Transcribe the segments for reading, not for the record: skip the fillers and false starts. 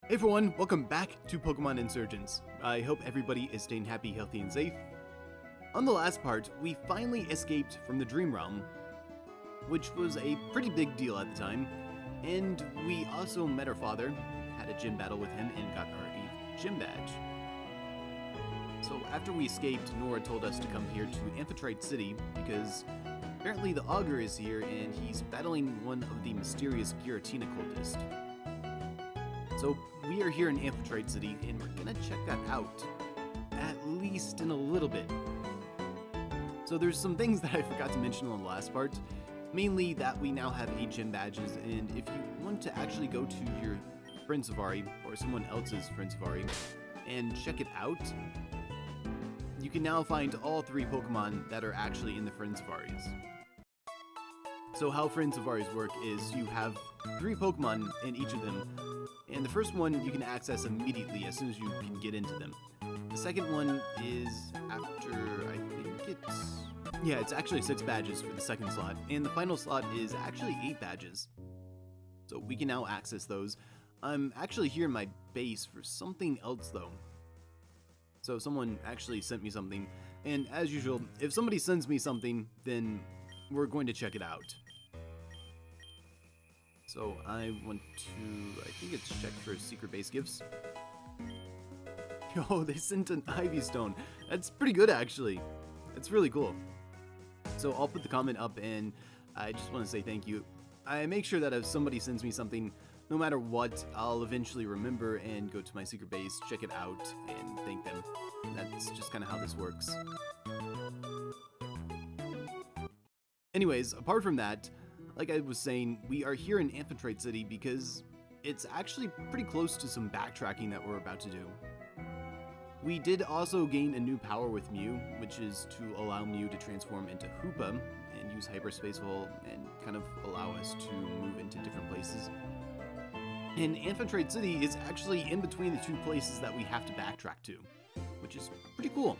Hey everyone, welcome back to Pokémon Insurgence. I hope everybody is staying happy, healthy, and safe. On the last part, we finally escaped from the Dream Realm, which was a pretty big deal at the time, and we also met our father, had a gym battle with him, and got our 8th gym badge. So after we escaped, Nora told us to come here to Amphitrite City, because apparently the Augur is here and he's battling one of the mysterious Giratina cultists. So we are here in Amphitrite City, and we're gonna check that out, at least in a little bit. So there's some things that I forgot to mention on the last part, mainly that we now have 8 gym badges, and if you want to actually go to your friend Safari, or someone else's friend Safari, and check it out, you can now find all 3 Pokemon that are actually in the friend Safaris. So how friend Safaris work is you have 3 Pokemon in each of them, and the first one you can access immediately as soon as you can get into them. The second one is after, I think it's actually 6 badges for the second slot, and the final slot is actually 8 badges. So we can now access those. I'm actually here in my base for something else though. So someone actually sent me something, and as usual, if somebody sends me something, then we're going to check it out. So I want to, I think it's check for secret base gifts. Yo, they sent an Ivy Stone. That's pretty good actually. That's really cool. So I'll put the comment up, and I just want to say thank you. I make sure that if somebody sends me something, no matter what, I'll eventually remember and go to my secret base, check it out, and thank them. That's just kind of how this works. Anyways, apart from that, like I was saying, we are here in Amphitrite City because it's actually pretty close to some backtracking that we're about to do. We did also gain a new power with Mew, which is to allow Mew to transform into Hoopa and use Hyperspace Hole and kind of allow us to move into different places. And Amphitrite City is actually in between the 2 places that we have to backtrack to, which is pretty cool.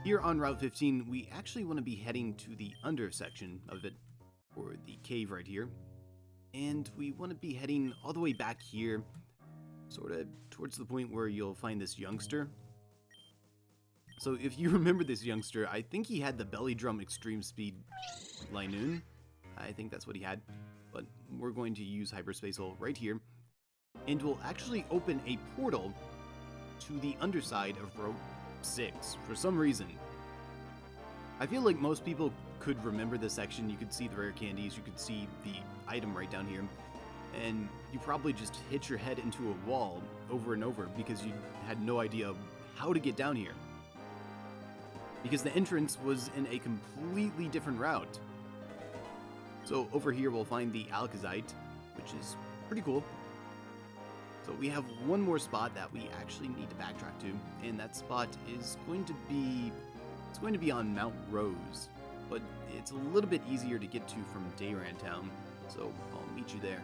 Here on Route 15, we actually want to be heading to the under section of it, or the cave right here, and we want to be heading all the way back here, sort of towards the point where you'll find this youngster. So if you remember this youngster, I think he had the Belly Drum Extreme Speed Linoon. I think that's what he had, but we're going to use Hyperspace Hole right here, and we'll actually open a portal to the underside of Route 6 for some reason. I feel like most people could remember this section. You could see the rare candies, you could see the item right down here, and you probably just hit your head into a wall over and over because you had no idea how to get down here. Because the entrance was in a completely different route. So over here we'll find the Alakazite, which is pretty cool. So we have one more spot that we actually need to backtrack to, and that spot is going to be on Mount Rose, but it's a little bit easier to get to from Jaern Town, so I'll meet you there.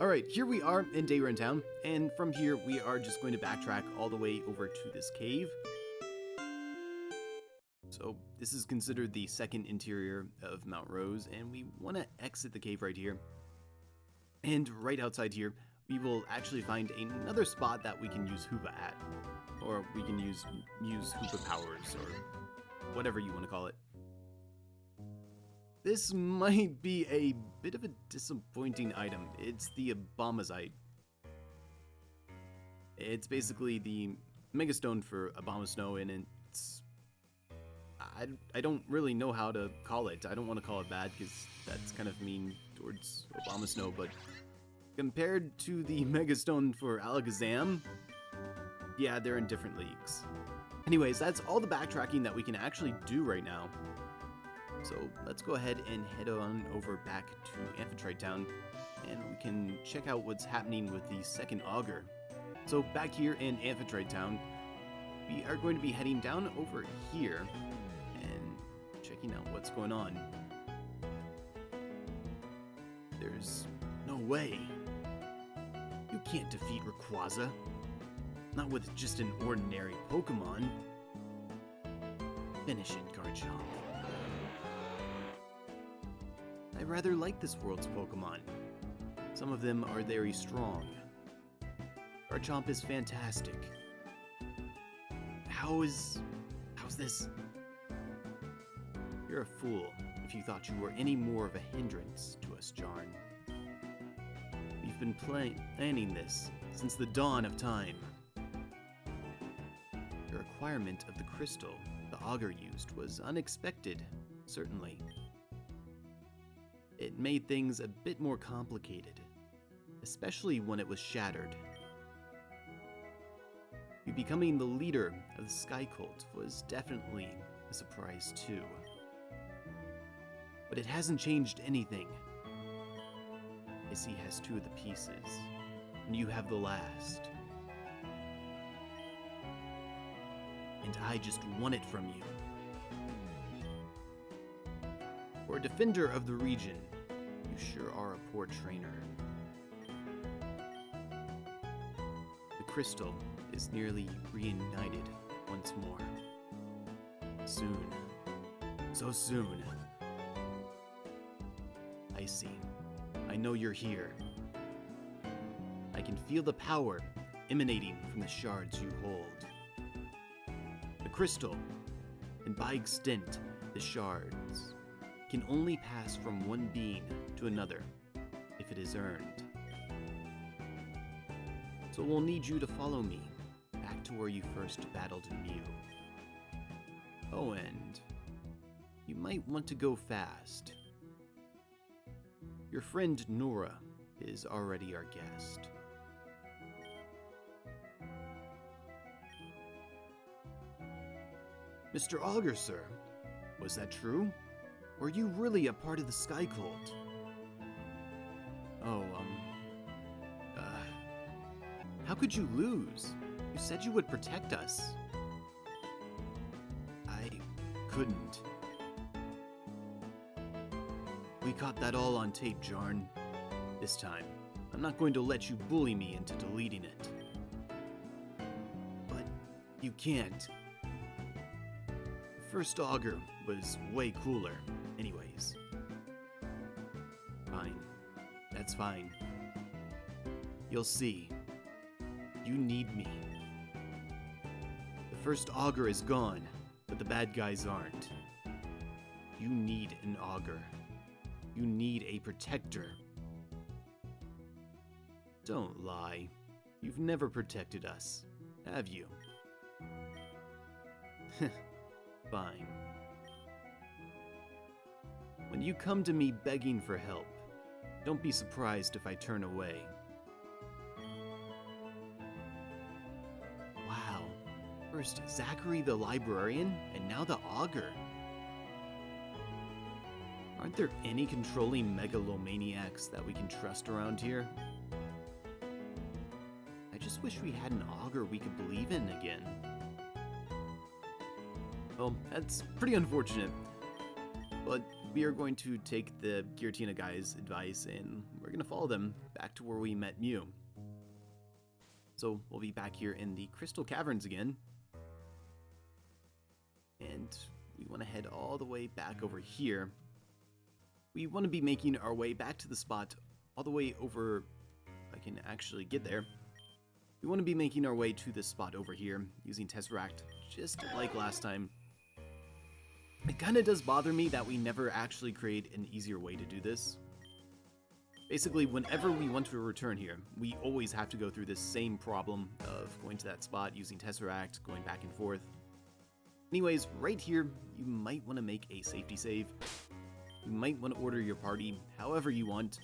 Alright, here we are in Jaern Town, and from here we are just going to backtrack all the way over to this cave. So this is considered the second interior of Mount Rose, and we want to exit the cave right here. And right outside here, we will actually find another spot that we can use Hoopa at, or we can use Hoopa powers, or whatever you want to call it. This might be a bit of a disappointing item. It's the Obamasite. It's basically the Megastone for Obamasnow, and it's... I don't really know how to call it. I don't want to call it bad, because that's kind of mean towards Obamasnow, but compared to the Megastone for Alakazam, yeah, they're in different leagues. Anyways, that's all the backtracking that we can actually do right now. So let's go ahead and head on over back to Amphitrite Town, and we can check out what's happening with the second Augur. So back here in Amphitrite Town, we are going to be heading down over here and checking out what's going on. There's no way. You can't defeat Rayquaza. Not with just an ordinary Pokemon. Finish it, Garchomp. I rather like this world's Pokemon. Some of them are very strong. Garchomp is fantastic. How's this? You're a fool if you thought you were any more of a hindrance to us, Jaern. We've been planning this since the dawn of time. Your acquirement of the crystal the augur used was unexpected, certainly. It made things a bit more complicated, especially when it was shattered. You becoming the leader of the Sky Cult was definitely a surprise too. But it hasn't changed anything. Issy has 2 of the pieces, and you have the last. And I just won it from you. For a defender of the region, you sure are a poor trainer. The crystal is nearly reunited once more. Soon. So soon. I see. I know you're here. I can feel the power emanating from the shards you hold. The crystal, and by extent, the shards, can only pass from one being to another if it is earned. So we'll need you to follow me back to where you first battled Mew. Oh, and you might want to go fast. Your friend Nora is already our guest. Mr. Augur, sir, was that true? Were you really a part of the Sky Cult? Oh, how could you lose? You said you would protect us. I couldn't. We caught that all on tape, Jaern. This time, I'm not going to let you bully me into deleting it. But you can't. The first augur was way cooler, anyways. Fine. That's fine. You'll see. You need me. The first augur is gone, but the bad guys aren't. You need an augur. You need a protector. Don't lie. You've never protected us, have you? Fine. When you come to me begging for help, don't be surprised if I turn away. Wow. First Zachary the librarian, and now the augur. Aren't there any controlling megalomaniacs that we can trust around here? I just wish we had an augur we could believe in again. Well, that's pretty unfortunate. But we are going to take the Giratina guys' advice and we're going to follow them back to where we met Mew. So we'll be back here in the Crystal Caverns again. And we want to head all the way back over here. We want to be making our way back to the spot all the way over, if I can actually get there. We want to be making our way to this spot over here using Tesseract, just like last time. It kind of does bother me that we never actually create an easier way to do this. Basically, whenever we want to return here, we always have to go through this same problem of going to that spot, using Tesseract, going back and forth. Anyways, right here, you might want to make a safety save. You might want to order your party however you want.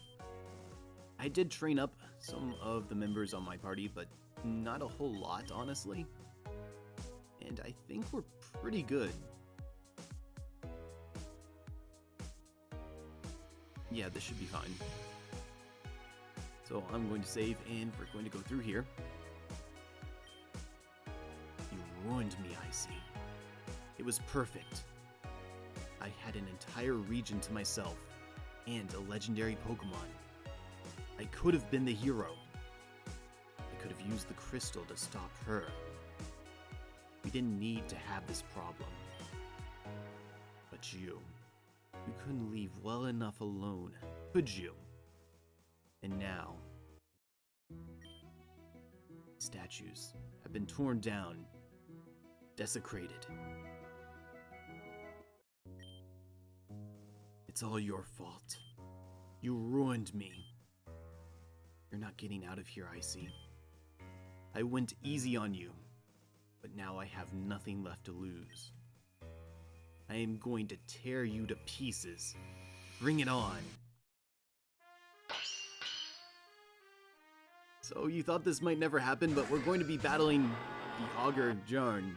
I did train up some of the members on my party, but not a whole lot, honestly. And I think we're pretty good. Yeah, this should be fine. So I'm going to save, and we're going to go through here. You ruined me, Icy. It was perfect. I had an entire region to myself, and a legendary Pokemon. I could have been the hero. I could have used the crystal to stop her. We didn't need to have this problem. But you couldn't leave well enough alone, could you? And now, statues have been torn down, desecrated. It's all your fault. You ruined me. You're not getting out of here, Icy. I went easy on you, but now I have nothing left to lose. I am going to tear you to pieces. Bring it on. So you thought this might never happen, but we're going to be battling the Augur Jaern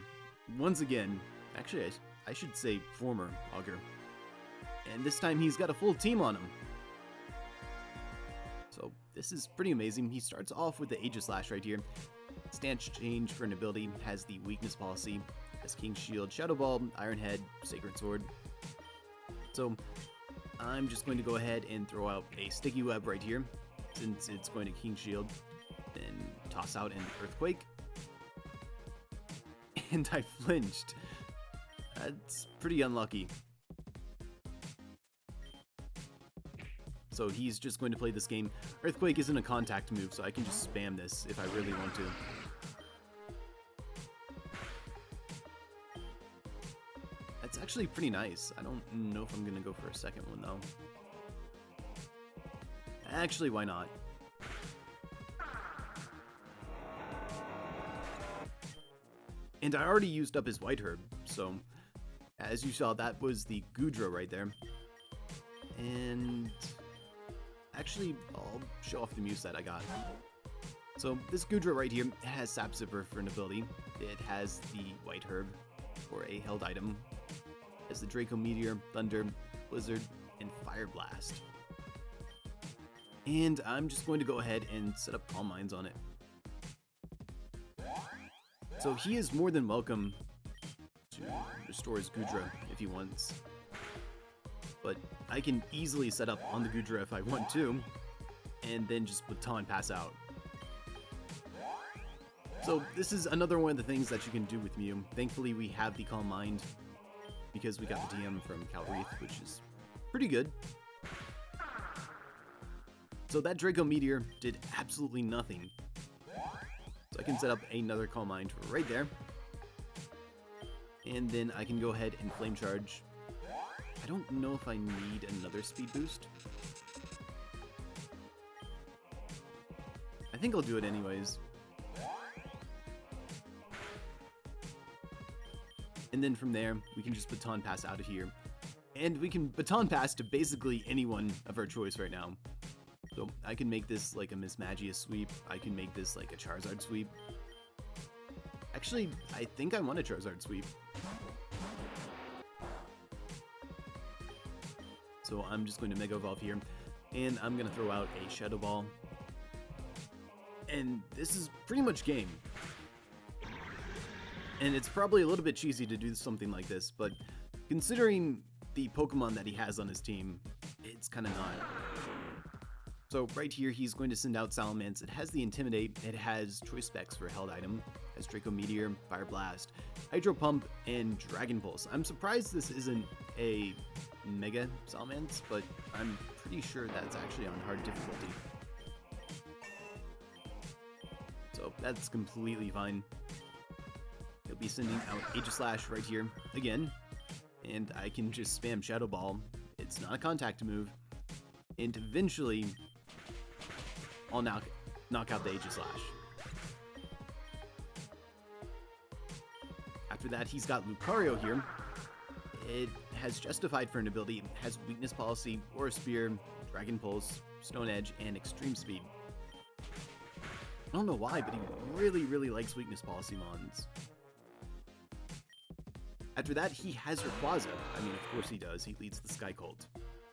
once again. Actually, I should say former Augur. And this time he's got a full team on him. So this is pretty amazing. He starts off with the Aegislash right here. Stance change for an ability, has the weakness policy, has King's Shield, Shadow Ball, Iron Head, Sacred Sword. So I'm just going to go ahead and throw out a Sticky Web right here, since it's going to King's Shield, then toss out an Earthquake. And I flinched. That's pretty unlucky. So he's just going to play this game. Earthquake isn't a contact move, so I can just spam this if I really want to. That's actually pretty nice. I don't know if I'm going to go for a second one, though. Actually, why not? And I already used up his White Herb, so as you saw, that was the Goodra right there. And actually, I'll show off the moveset I got. So this Goodra right here has Sap Zipper for an ability. It has the White Herb for a held item. It has the Draco Meteor, Thunder, Blizzard, and Fire Blast. And I'm just going to go ahead and set up Calm Minds on it. So he is more than welcome to restore his Goodra if he wants. But I can easily set up on the Goodra if I want to, and then just Baton Pass out. So this is another one of the things that you can do with Mew. Thankfully we have the Calm Mind, because we got the TM from Calreath, which is pretty good. So that Draco Meteor did absolutely nothing. So I can set up another Calm Mind right there. And then I can go ahead and Flame Charge. I don't know if I need another speed boost. I think I'll do it anyways. And then from there, we can just Baton Pass out of here. And we can Baton Pass to basically anyone of our choice right now. So I can make this like a Miss Magia sweep. I can make this like a Charizard sweep. Actually, I think I want a Charizard sweep. So I'm just going to Mega Evolve here, and I'm going to throw out a Shadow Ball. And this is pretty much game. And it's probably a little bit cheesy to do something like this, but considering the Pokemon that he has on his team, it's kind of not. So right here, he's going to send out Salamence. It has the Intimidate, it has Choice Specs for held item, it has Draco Meteor, Fire Blast, Hydro Pump, and Dragon Pulse. I'm surprised this isn't a Mega Salamence, but I'm pretty sure that's actually on hard difficulty. So that's completely fine. He'll be sending out Aegislash right here again, and I can just spam Shadow Ball. It's not a contact move, and eventually I'll knock out the Aegislash. After that, he's got Lucario here. It has Justified for an ability, it has Weakness Policy, Aura Spear, Dragon Pulse, Stone Edge, and Extreme Speed. I don't know why, but he really likes Weakness Policy mons. After that, he has Rayquaza. I mean, of course he does, he leads the Sky Cult.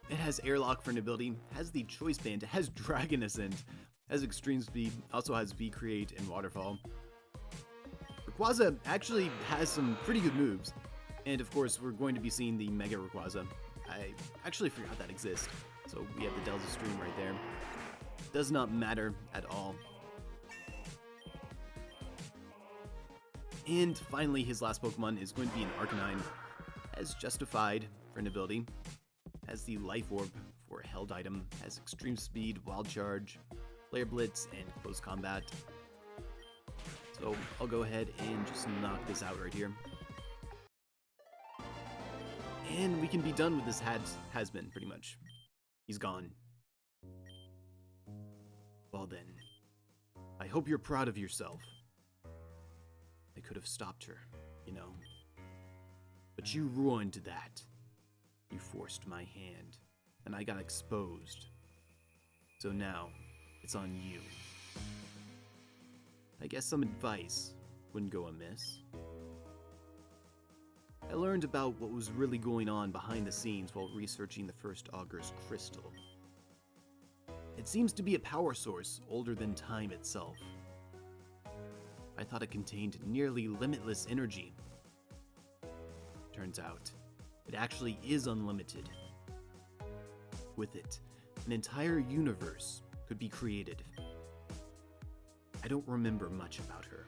It has Airlock for an ability, has the Choice Band, it has Dragon Ascent, has Extreme Speed, also has V-Create and Waterfall. Rayquaza actually has some pretty good moves. And of course, we're going to be seeing the Mega Rayquaza. I actually forgot that exists. So we have the Delta Stream right there. Does not matter at all. And finally, his last Pokemon is going to be an Arcanine. Has Justified for an ability. Has the Life Orb for a held item. Has Extreme Speed, Wild Charge, Flare Blitz, and Close Combat. So I'll go ahead and just knock this out right here. And we can be done with this has-been, pretty much. He's gone. Well then, I hope you're proud of yourself. I could have stopped her, you know. But you ruined that. You forced my hand, and I got exposed. So now, it's on you. I guess some advice wouldn't go amiss. I learned about what was really going on behind the scenes while researching the first Augur's crystal. It seems to be a power source older than time itself. I thought it contained nearly limitless energy. Turns out, it actually is unlimited. With it, an entire universe could be created. I don't remember much about her.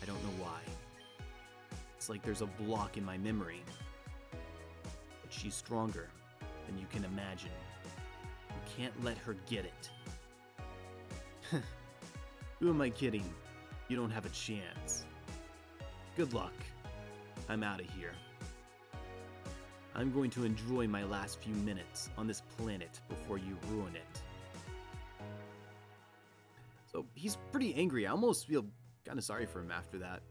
I don't know why. It's like there's a block in my memory. But she's stronger than you can imagine. You can't let her get it. Who am I kidding? You don't have a chance. Good luck. I'm out of here. I'm going to enjoy my last few minutes on this planet before you ruin it. So he's pretty angry. I almost feel kind of sorry for him after that.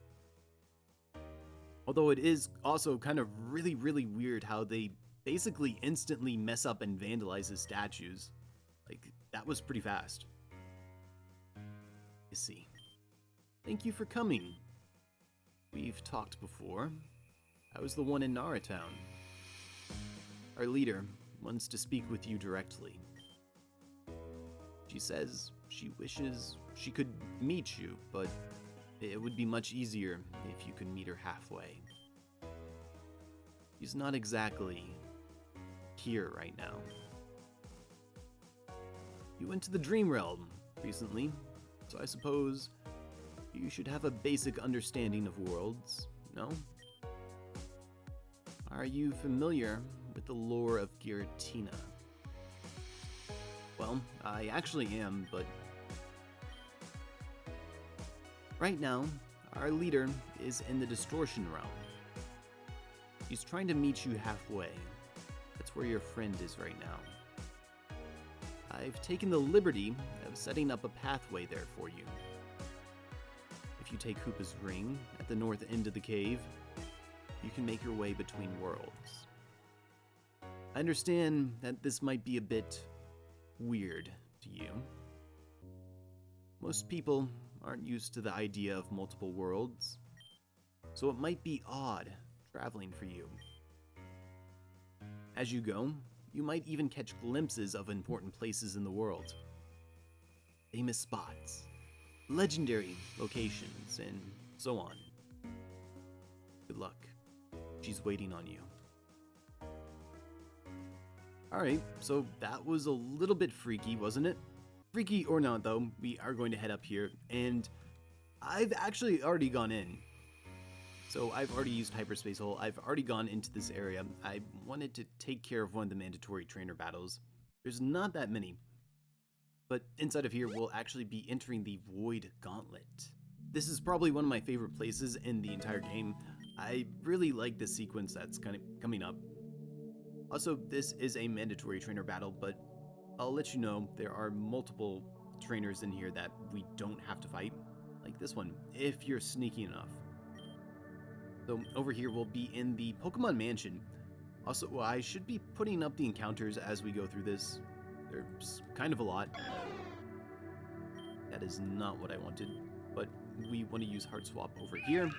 Although it is also kind of really weird how they basically instantly mess up and vandalize his statues. Like, that was pretty fast. You see. Thank you for coming. We've talked before. I was the one in Nara Town. Our leader wants to speak with you directly. She says she wishes she could meet you, but it would be much easier if you could meet her halfway. She's not exactly here right now. You went to the Dream Realm recently, so I suppose you should have a basic understanding of worlds, no? Are you familiar with the lore of Giratina? Well, I actually am, but right now, our leader is in the Distortion Realm. He's trying to meet you halfway. That's where your friend is right now. I've taken the liberty of setting up a pathway there for you. If you take Hoopa's ring at the north end of the cave, you can make your way between worlds. I understand that this might be a bit weird to you. Most people aren't used to the idea of multiple worlds, so it might be odd traveling for you. As you go, you might even catch glimpses of important places in the world. Famous spots, legendary locations, and so on. Good luck. She's waiting on you. Alright, so that was a little bit freaky, wasn't it? Freaky or not, though, we are going to head up here, and I've actually already gone in. So I've already used Hyperspace Hole, I've already gone into this area. I wanted to take care of one of the mandatory trainer battles. There's not that many. But inside of here, we'll actually be entering the Void Gauntlet. This is probably one of my favorite places in the entire game. I really like this sequence that's kind of coming up. Also, this is a mandatory trainer battle, but I'll let you know there are multiple trainers in here that we don't have to fight, like this one, if you're sneaky enough. So over here we'll be in the Pokemon Mansion. Also, I should be putting up the encounters as we go through this. There's kind of a lot. That is not what I wanted, but we want to use Heart Swap over here.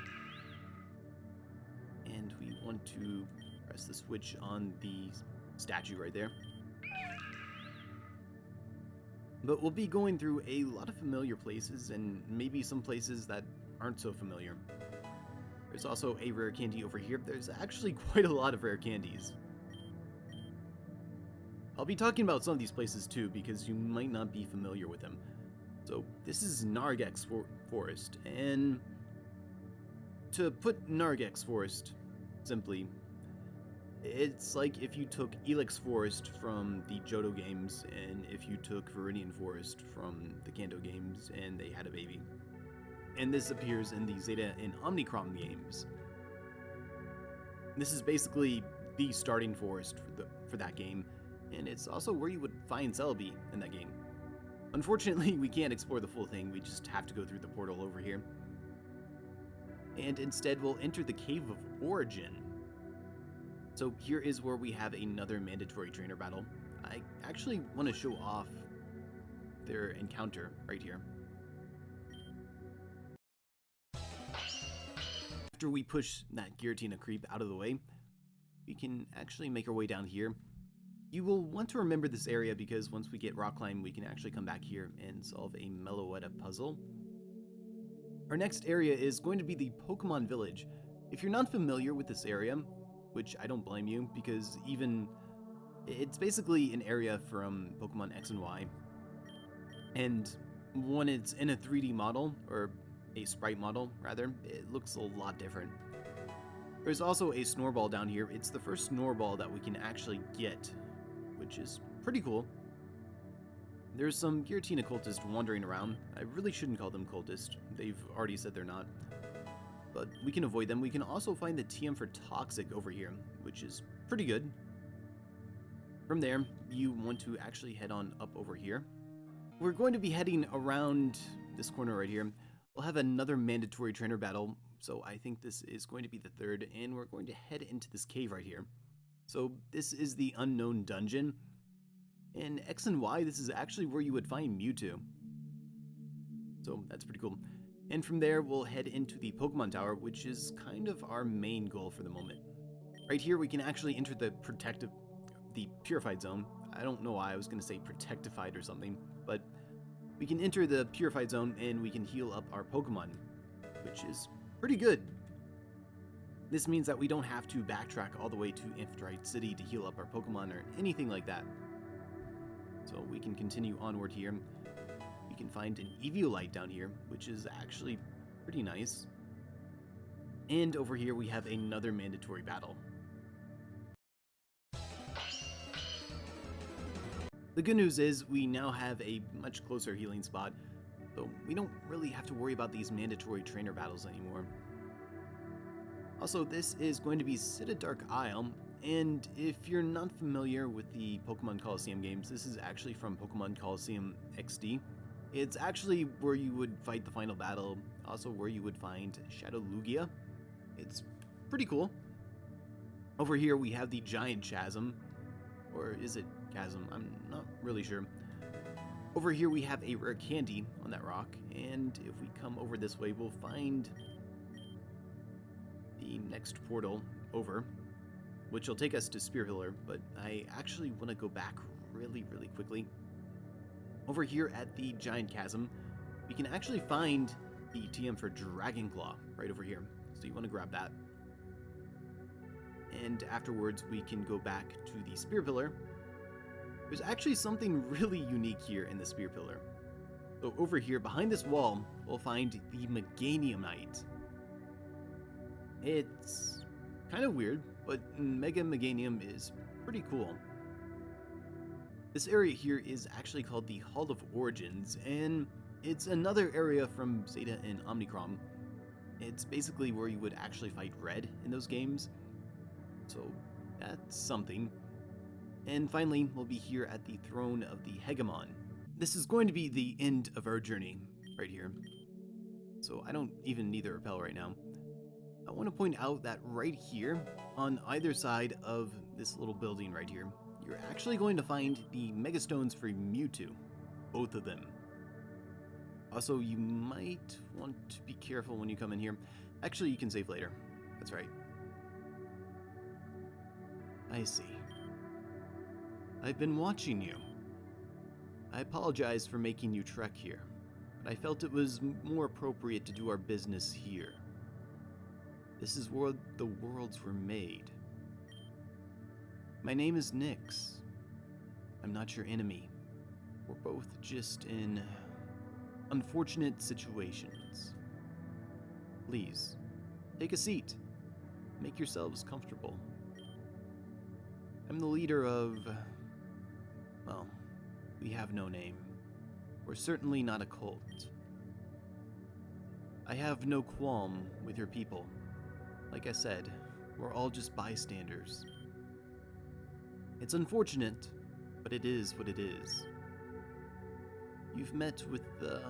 And we want to press the switch on the statue right there. But we'll be going through a lot of familiar places and maybe some places that aren't so familiar. There's also a rare candy over here. There's actually quite a lot of rare candies. I'll be talking about some of these places too because you might not be familiar with them. So this is Nargex Forest, and to put Nargex Forest simply, it's like if you took Elix Forest from the Johto games and if you took Viridian Forest from the Kanto games and they had a baby. and this appears in the Zeta and Omnicrom games. This is basically the starting forest for that game, and it's also where you would find Celebi in that game. Unfortunately, we can't explore the full thing, we just have to go through the portal over here. And instead, we'll enter the Cave of Origin. So here is where we have another mandatory trainer battle. I actually want to show off their encounter right here. After we push that Giratina creep out of the way, we can actually make our way down here. You will want to remember this area because once we get Rock Climb, we can actually come back here and solve a Meloetta puzzle. Our next area is going to be the Pokemon Village. If you're not familiar with this area, which I don't blame you, because it's basically an area from Pokemon X and Y. And when it's in a 3D model, or a sprite model, rather, it looks a lot different. There's also a Snorball down here. It's the first Snorball that we can actually get, which is pretty cool. There's some Giratina cultists wandering around. I really shouldn't call them cultists. They've already said they're not. But we can avoid them. We can also find the TM for Toxic over here, which is pretty good. From there, you want to actually head on up over here. We're going to be heading around this corner right here. We'll have another mandatory trainer battle, so I think this is going to be the third, and we're going to head into this cave right here. So this is the Unknown Dungeon. In X and Y, this is actually where you would find Mewtwo. So that's pretty cool. And from there, we'll head into the Pokemon Tower, which is kind of our main goal for the moment. Right here, we can actually enter the Purified Zone. I don't know why I was going to say Protectified or something, but we can enter the Purified Zone and we can heal up our Pokemon, which is pretty good. This means that we don't have to backtrack all the way to Amphitrite City to heal up our Pokemon or anything like that. So we can continue onward here. We can find an Eviolite down here, which is actually pretty nice. And over here we have another mandatory battle. The good news is we now have a much closer healing spot, so we don't really have to worry about these mandatory trainer battles anymore. Also, this is going to be Citadark Isle, and if you're not familiar with the Pokemon Coliseum games, this is actually from Pokemon Coliseum XD. It's actually where you would fight the final battle, also where you would find Shadow Lugia. It's pretty cool. Over here we have the Giant Chasm, or is it Chasm? I'm not really sure. Over here we have a rare candy on that rock, and if we come over this way, we'll find the next portal over, which will take us to Spear Pillar, but I actually want to go back really quickly. Over here at the Giant Chasm, we can actually find the TM for Dragonglaw right over here, so you want to grab that. And afterwards, we can go back to the Spear Pillar. There's actually something really unique here in the Spear Pillar. So over here, behind this wall, we'll find the Meganiumite. It's kind of weird, but Mega Meganium is pretty cool. This area here is actually called the Hall of Origins, and it's another area from Zeta and Omnicrom. It's basically where you would actually fight Red in those games, so that's something. And finally, we'll be here at the Throne of the Hegemon. This is going to be the end of our journey right here, so I don't even need the repel right now. I want to point out that right here, on either side of this little building right here, you're actually going to find the Megastones for Mewtwo, both of them. Also, you might want to be careful when you come in here. Actually, you can save later. That's right. I see. I've been watching you. I apologize for making you trek here, but I felt it was more appropriate to do our business here. This is where the worlds were made. My name is Nyx. I'm not your enemy. We're both just in unfortunate situations. Please, take a seat. Make yourselves comfortable. I'm the leader of... well, we have no name. We're certainly not a cult. I have no qualm with your people. Like I said, we're all just bystanders. It's unfortunate, but it is what it is. You've met with the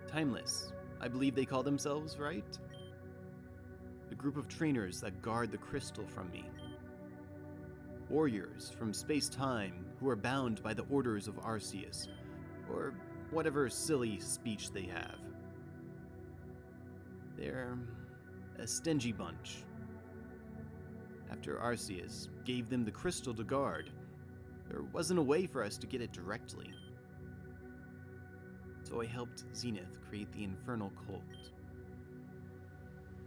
Timeless, I believe they call themselves, right? The group of trainers that guard the crystal from me. Warriors from space-time who are bound by the orders of Arceus, or whatever silly speech they have. They're a stingy bunch. After Arceus gave them the crystal to guard, there wasn't a way for us to get it directly. So I helped Zenith create the Infernal Cult.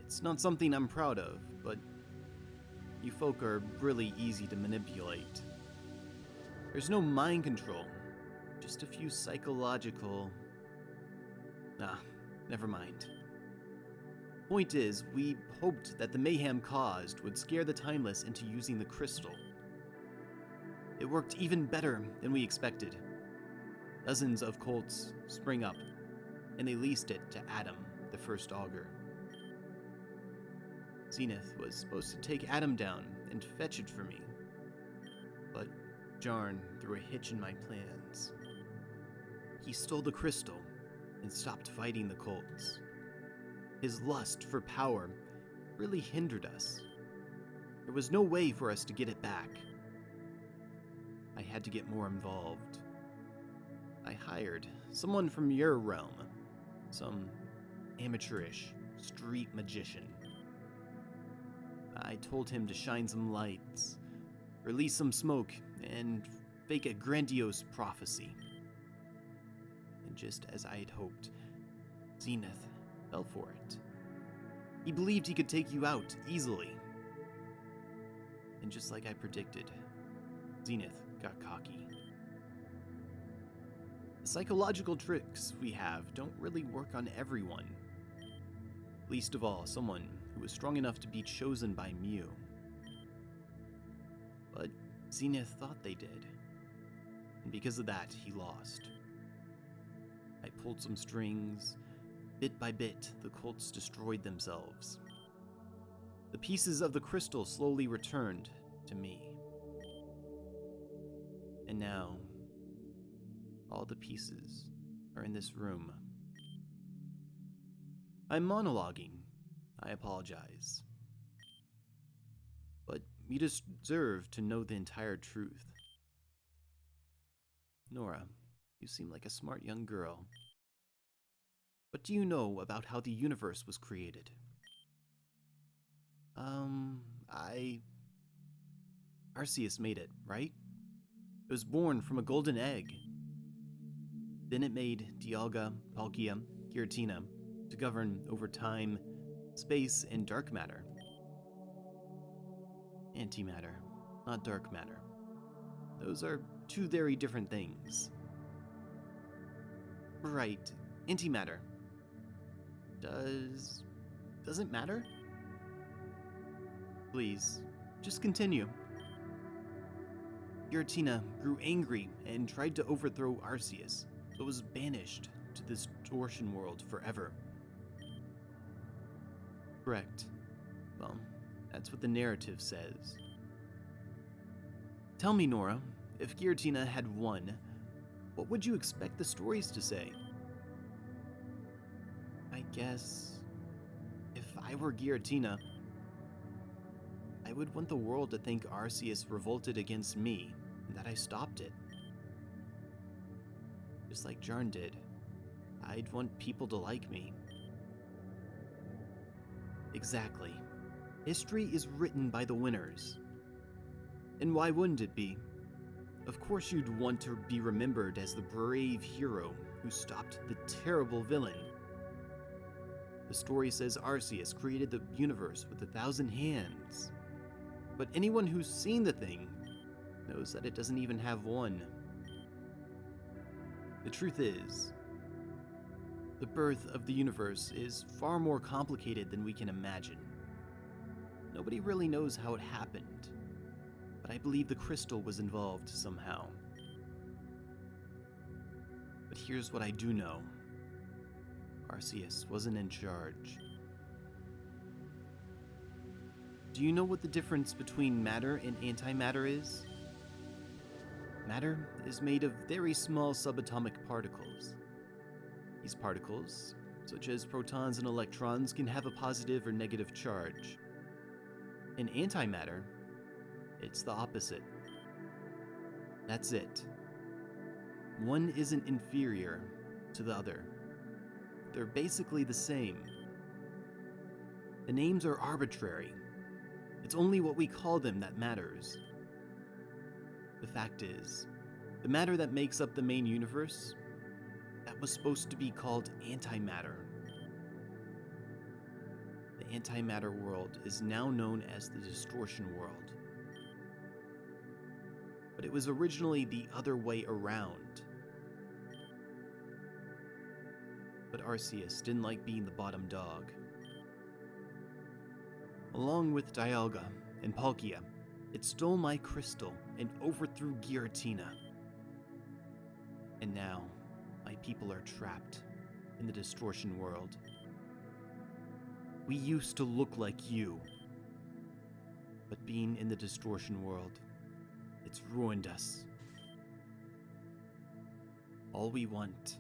It's not something I'm proud of, but you folk are really easy to manipulate. There's no mind control, just a few psychological... never mind. Point is, we hoped that the mayhem caused would scare the Timeless into using the crystal. It worked even better than we expected. Dozens of cults spring up, and they leased it to Adam, the first augur. Zenith was supposed to take Adam down and fetch it for me, but Jaern threw a hitch in my plans. He stole the crystal and stopped fighting the cults. His lust for power really hindered us. There was no way for us to get it back. I had to get more involved. I hired someone from your realm, some amateurish street magician. I told him to shine some lights, release some smoke, and fake a grandiose prophecy. And just as I had hoped, Zenith fell for it. He believed he could take you out easily. And just like I predicted, Zenith got cocky. The psychological tricks we have don't really work on everyone. Least of all, someone who was strong enough to be chosen by Mew. But Zenith thought they did. And because of that, he lost. I pulled some strings. Bit by bit, the cults destroyed themselves. The pieces of the crystal slowly returned to me. And now, all the pieces are in this room. I'm monologuing. I apologize. But you deserve to know the entire truth. Nora, you seem like a smart young girl. What do you know about how the universe was created? Arceus made it, right? It was born from a golden egg. Then it made Dialga, Palkia, Giratina to govern over time, space, and dark matter. Antimatter, not dark matter. Those are two very different things. Right, antimatter. Does it matter? Please, just continue. Giratina grew angry and tried to overthrow Arceus, but was banished to this distortion world forever. Correct. Well, that's what the narrative says. Tell me, Nora, if Giratina had won, what would you expect the stories to say? I guess if I were Giratina, I would want the world to think Arceus revolted against me and that I stopped it. Just like Jaern did, I'd want people to like me. Exactly. History is written by the winners. And why wouldn't it be? Of course you'd want to be remembered as the brave hero who stopped the terrible villain. The story says Arceus created the universe with 1,000 hands. But anyone who's seen the thing knows that it doesn't even have one. The truth is, the birth of the universe is far more complicated than we can imagine. Nobody really knows how it happened, but I believe the crystal was involved somehow. But here's what I do know. Arceus wasn't in charge. Do you know what the difference between matter and antimatter is? Matter is made of very small subatomic particles. These particles, such as protons and electrons, can have a positive or negative charge. In antimatter, it's the opposite. That's it. One isn't inferior to the other. They're basically the same. The names are arbitrary. It's only what we call them that matters. The fact is, the matter that makes up the main universe, that was supposed to be called antimatter. The antimatter world is now known as the distortion world. But it was originally the other way around. But Arceus didn't like being the bottom dog. Along with Dialga and Palkia, it stole my crystal and overthrew Giratina. And now, my people are trapped in the distortion world. We used to look like you, but being in the distortion world, it's ruined us. All we want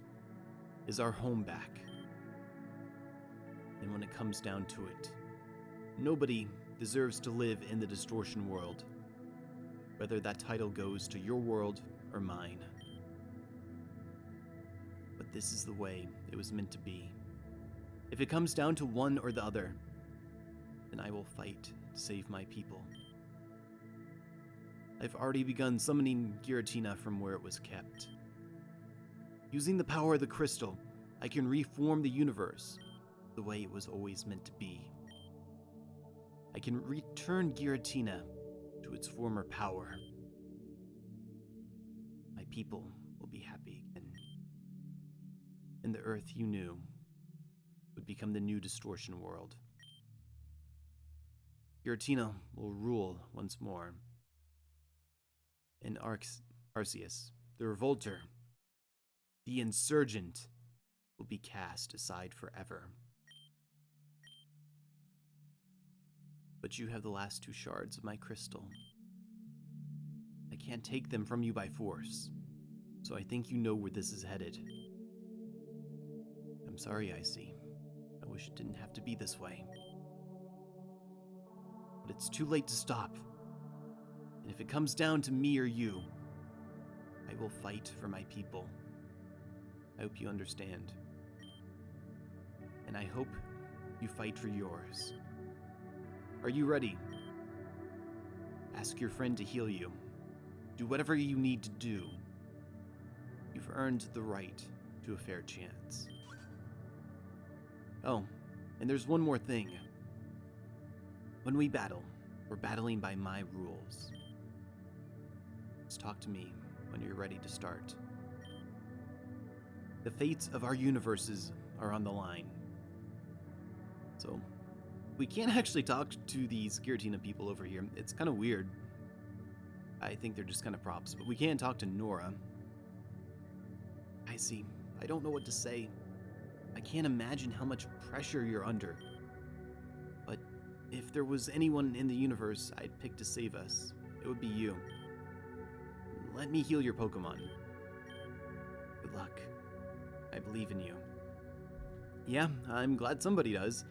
is our home back. And when it comes down to it, nobody deserves to live in the distortion world, whether that title goes to your world or mine. But this is the way it was meant to be. If it comes down to one or the other, then I will fight to save my people. I've already begun summoning Giratina from where it was kept. Using the power of the crystal, I can reform the universe the way it was always meant to be. I can return Giratina to its former power. My people will be happy again. And the Earth you knew would become the new distortion world. Giratina will rule once more. And Arceus, the Revolter, the Insurgent, will be cast aside forever. But you have the last two shards of my crystal. I can't take them from you by force, so I think you know where this is headed. I'm sorry, Icy. I wish it didn't have to be this way. But it's too late to stop. And if it comes down to me or you, I will fight for my people. I hope you understand. And I hope you fight for yours. Are you ready? Ask your friend to heal you. Do whatever you need to do. You've earned the right to a fair chance. Oh, and there's one more thing. When we battle, we're battling by my rules. Just talk to me when you're ready to start. The fates of our universes are on the line. So, we can't actually talk to these Giratina people over here. It's kind of weird. I think they're just kind of props, but we can talk to Nora. I see. I don't know what to say. I can't imagine how much pressure you're under. But if there was anyone in the universe I'd pick to save us, it would be you. Let me heal your Pokemon. Good luck. I believe in you. Yeah, I'm glad somebody does.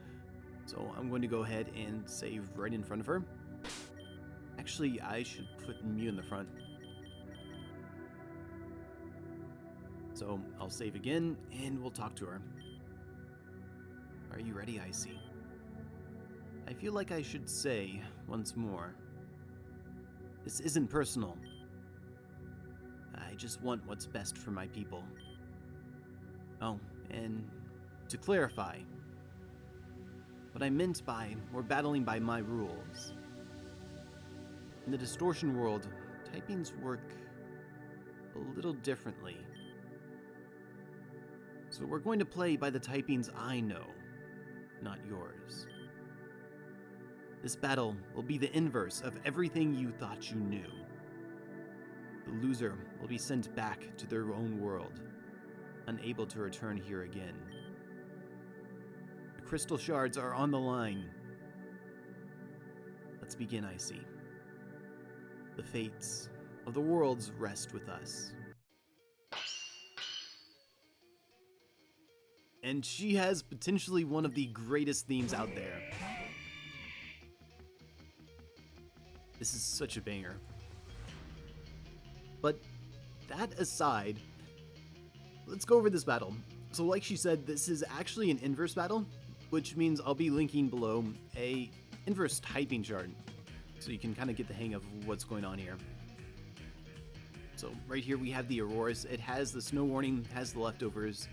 So I'm going to go ahead and save right in front of her. Actually, I should put Mew in the front. So I'll save again, and we'll talk to her. Are you ready, Icy? I feel like I should say once more, this isn't personal. I just want what's best for my people. Oh, and to clarify, what I meant by we're battling by my rules. In the distortion world, typings work a little differently. So we're going to play by the typings I know, not yours. This battle will be the inverse of everything you thought you knew. The loser will be sent back to their own world, unable to return here again. crystal shards are on the line. Let's begin, Icy. The fates of the worlds rest with us. And she has potentially one of the greatest themes out there. This is such a banger. But that aside, let's go over this battle. So like she said, this is actually an inverse battle, which means I'll be linking below a inverse typing chart, so you can kind of get the hang of what's going on here. So right here we have the Auroras. It has the Snow Warning, has the Leftovers,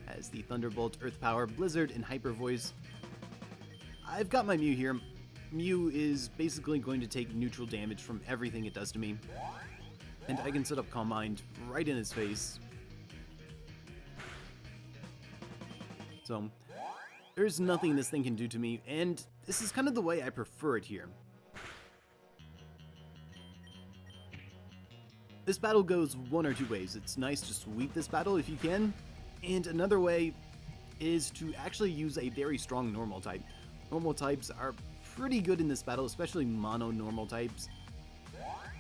has the Thunderbolt, Earth Power, Blizzard, and Hyper Voice. I've got my Mew here. Mew is basically going to take neutral damage from everything it does to me. And I can set up Calm Mind right in his face. So, there's nothing this thing can do to me, and this is kind of the way I prefer it here. This battle goes one or two ways. It's nice to sweep this battle if you can, and another way is to actually use a very strong normal type. Normal types are pretty good in this battle, especially mono normal types.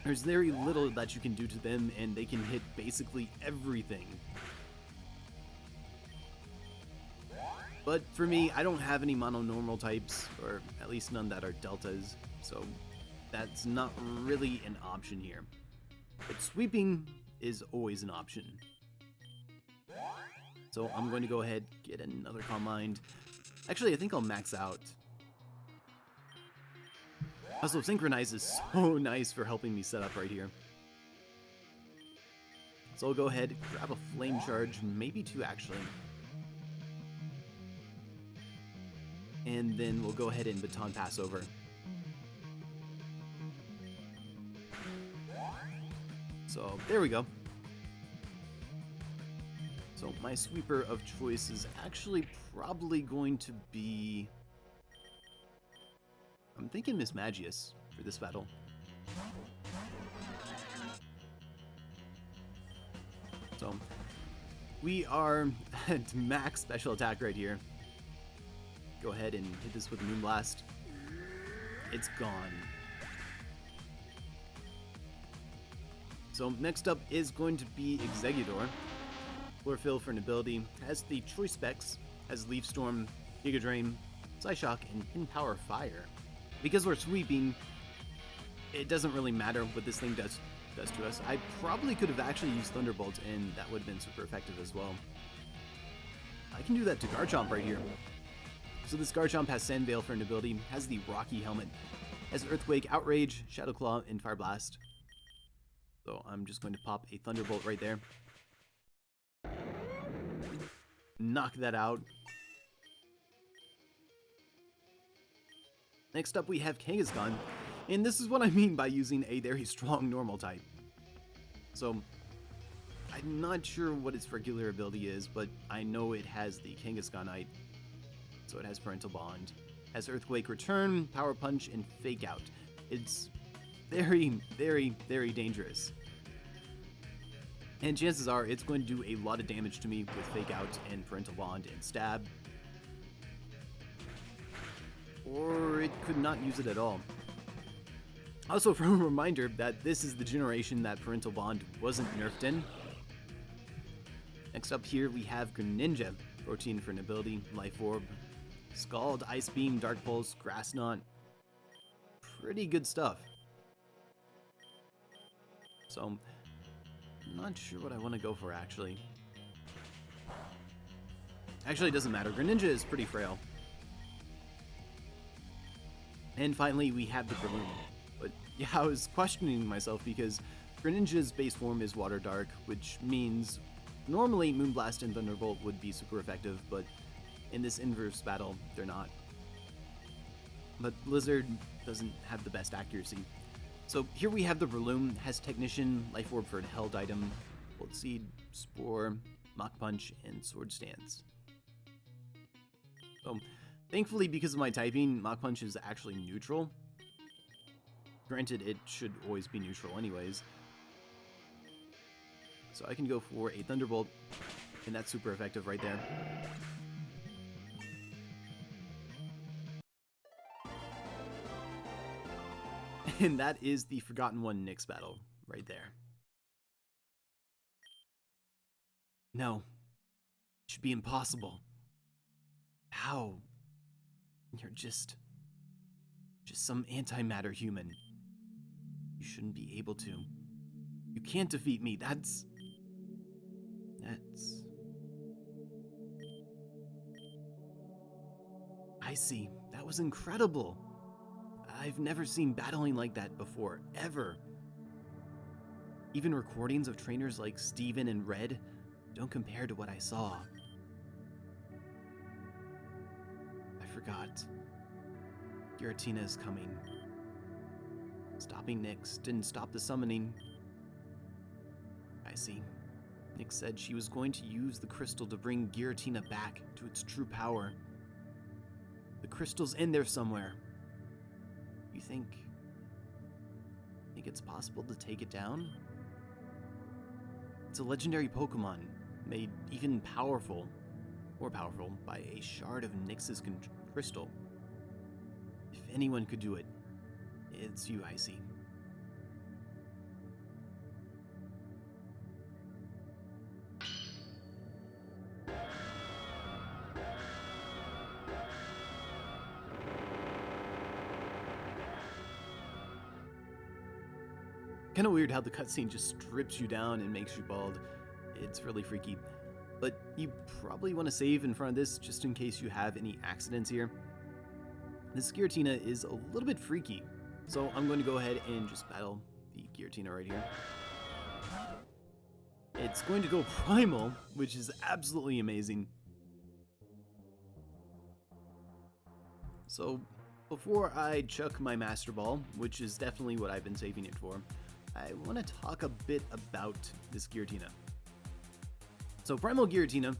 There's very little that you can do to them, and they can hit basically everything. But for me, I don't have any mono normal types, or at least none that are deltas, so that's not really an option here. But sweeping is always an option. So I'm going to go ahead, get another Calm Mind. Actually, I think I'll max out. Also, Synchronize is so nice for helping me set up right here. So I'll go ahead, grab a Flame Charge, maybe two actually. And then we'll go ahead and Baton Pass over. So there we go. So my sweeper of choice is actually probably going to be... I'm thinking Miss Magius for this battle. So we are at max special attack right here. Go ahead and hit this with Moonblast. It's gone. So next up is going to be Exeggutor. Chlorophyll for an ability, has the choice specs, has Leaf Storm, Giga Drain, Psyshock, and Pin Power Fire. Because we're sweeping, it doesn't really matter what this thing does to us. I probably could have actually used Thunderbolt, and that would have been super effective as well. I can do that to Garchomp right here. So this Garchomp has Sand Veil for an ability, has the Rocky Helmet, has Earthquake, Outrage, Shadow Claw, and Fire Blast. So I'm just going to pop a Thunderbolt right there. Knock that out. Next up we have Kangaskhan, and this is what I mean by using a very strong normal type. So, I'm not sure what its regular ability is, but I know it has the Kangaskhanite. So it has Parental Bond, has Earthquake Return, Power Punch, and Fake Out. It's very, very, very dangerous. And chances are it's going to do a lot of damage to me with Fake Out and Parental Bond and Stab. Or it could not use it at all. Also, from a reminder that this is the generation that Parental Bond wasn't nerfed in. Next up here we have Greninja, Protein for an ability, Life Orb, Scald, Ice Beam, Dark Pulse, Grass Knot. Pretty good stuff. So, I'm not sure what I want to go for actually. Actually, it doesn't matter. Greninja is pretty frail. And finally, we have the Breloom. But yeah, I was questioning myself because Greninja's base form is Water Dark, which means normally Moonblast and Thunderbolt would be super effective, but in this inverse battle, they're not. But Blizzard doesn't have the best accuracy. So here we have the Breloom, has Technician, Life Orb for a held item, Volt Seed, Spore, Mach Punch, and Sword Stance. So thankfully, because of my typing, Mach Punch is actually neutral. Granted, it should always be neutral anyways. So I can go for a Thunderbolt, and that's super effective right there. And that is the Forgotten One Nyx battle right there. No. It should be impossible. How? You're just some antimatter human. You shouldn't be able to. You can't defeat me. That's... I see. That was incredible. I've never seen battling like that before, ever. Even recordings of trainers like Steven and Red don't compare to what I saw. I forgot. Giratina is coming. Stopping Nyx didn't stop the summoning. I see. Nyx said she was going to use the crystal to bring Giratina back to its true power. The crystal's in there somewhere. You think it's possible to take it down? It's a legendary Pokemon, made even more powerful, by a shard of Nyx's crystal. If anyone could do it, it's you, I see. Kind of weird how the cutscene just strips you down and makes you bald. It's really freaky. But you probably want to save in front of this just in case you have any accidents here. This Giratina is a little bit freaky, so I'm going to go ahead and just battle the Giratina right here. It's going to go Primal, which is absolutely amazing. So before I chuck my Master Ball, which is definitely what I've been saving it for, I want to talk a bit about this Giratina. So Primal Giratina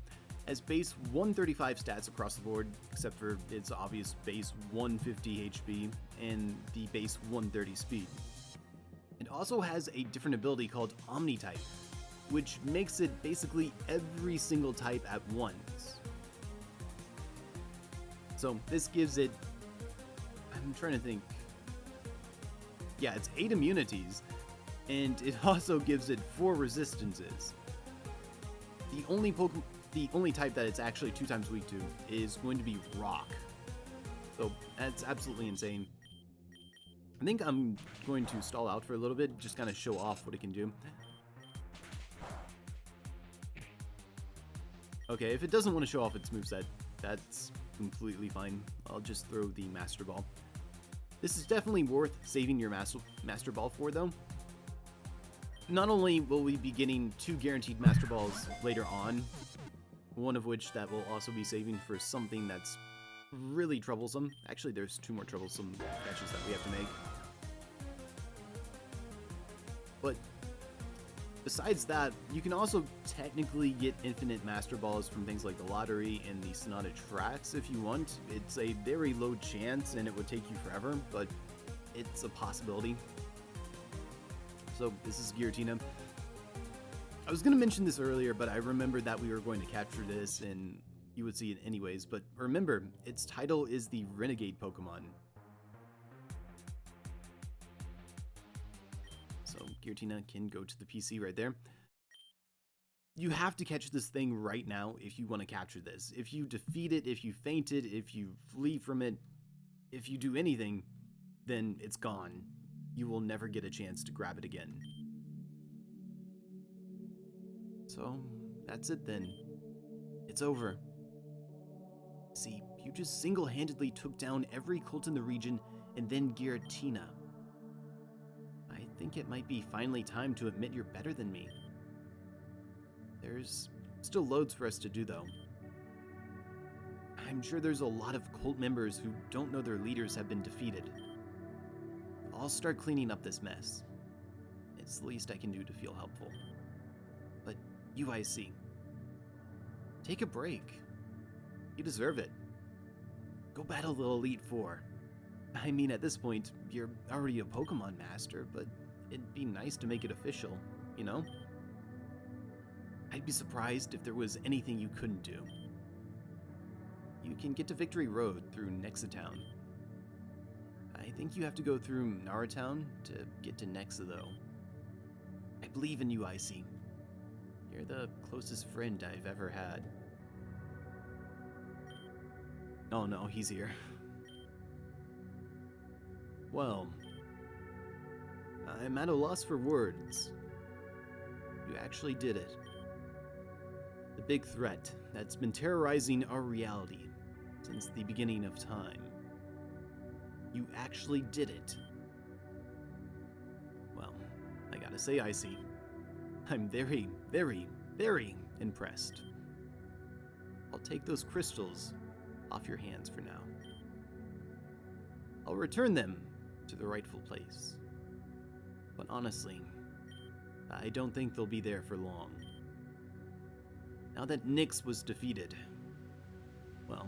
has base 135 stats across the board, except for its obvious base 150 HP and the base 130 speed. It also has a different ability called Omni-type, which makes it basically every single type at once. So this gives it, I'm trying to think, yeah, it's 8 immunities, and it also gives it 4 resistances. The only type that it's actually 2 times weak to is going to be Rock. So that's absolutely insane. I think I'm going to stall out for a little bit, just kind of show off what it can do. Okay, if it doesn't want to show off its moveset, that's completely fine. I'll just throw the Master Ball. This is definitely worth saving your Master Ball for, though. Not only will we be getting 2 guaranteed Master Balls later on, one of which that will also be saving for something that's really troublesome. Actually, there's 2 more troublesome catches that we have to make. But besides that, you can also technically get infinite Master Balls from things like the lottery and the Sonata tracks if you want. It's a very low chance and it would take you forever, but it's a possibility. So this is Giratina. I was going to mention this earlier, but I remembered that we were going to capture this and you would see it anyways. But remember, its title is the Renegade Pokemon. So Giratina can go to the PC right there. You have to catch this thing right now if you want to capture this. If you defeat it, if you faint it, if you flee from it, if you do anything, then it's gone. You will never get a chance to grab it again. So, that's it then. It's over. See, you just single-handedly took down every cult in the region and then Giratina. I think it might be finally time to admit you're better than me. There's still loads for us to do, though. I'm sure there's a lot of cult members who don't know their leaders have been defeated. I'll start cleaning up this mess. It's the least I can do to feel helpful. But UIC, take a break. You deserve it. Go battle the Elite Four. I mean, at this point, you're already a Pokemon Master, but it'd be nice to make it official, you know? I'd be surprised if there was anything you couldn't do. You can get to Victory Road through Nexitown. I think you have to go through Naratown to get to Nexa, though. I believe in you, Icy. You're the closest friend I've ever had. Oh no, he's here. Well, I'm at a loss for words. You actually did it. The big threat that's been terrorizing our reality since the beginning of time. You actually did it. Well, I gotta say, Icy, I'm very, very, very impressed. I'll take those crystals off your hands for now. I'll return them to the rightful place. But honestly, I don't think they'll be there for long. Now that Nyx was defeated, well,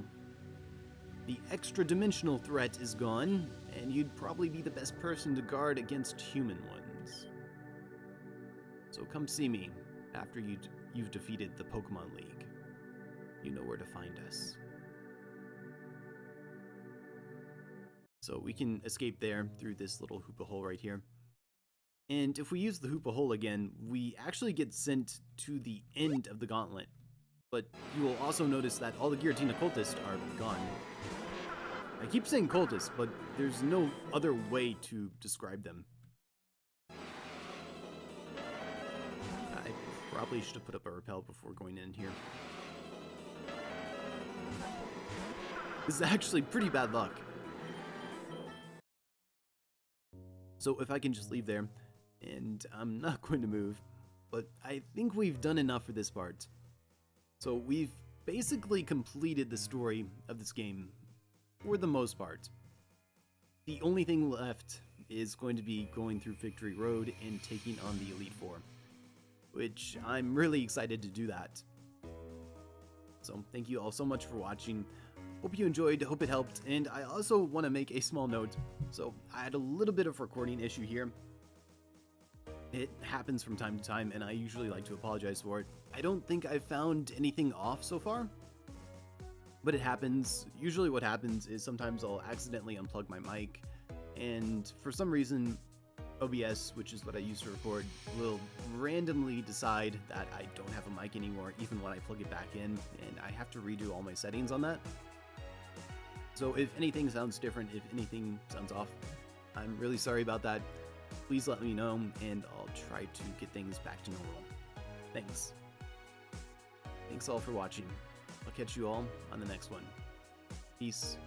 the extra-dimensional threat is gone, and you'd probably be the best person to guard against human ones. So come see me after you've defeated the Pokemon League. You know where to find us. So we can escape there through this little hoopa hole right here. And if we use the hoopa hole again, we actually get sent to the end of the gauntlet. But you will also notice that all the Giratina cultists are gone. I keep saying cultists, but there's no other way to describe them. I probably should have put up a repel before going in here. This is actually pretty bad luck. So if I can just leave there, and I'm not going to move, but I think we've done enough for this part. So we've basically completed the story of this game, for the most part. The only thing left is going to be going through Victory Road and taking on the Elite Four, which I'm really excited to do that. So thank you all so much for watching. Hope you enjoyed, hope it helped, and I also want to make a small note. So I had a little bit of a recording issue here. It happens from time to time, and I usually like to apologize for it. I don't think I've found anything off so far, but it happens. Usually what happens is sometimes I'll accidentally unplug my mic, and for some reason, OBS, which is what I use to record, will randomly decide that I don't have a mic anymore, even when I plug it back in, and I have to redo all my settings on that. So if anything sounds different, if anything sounds off, I'm really sorry about that. Please let me know, and I'll try to get things back to normal. Thanks. Thanks all for watching. I'll catch you all on the next one. Peace.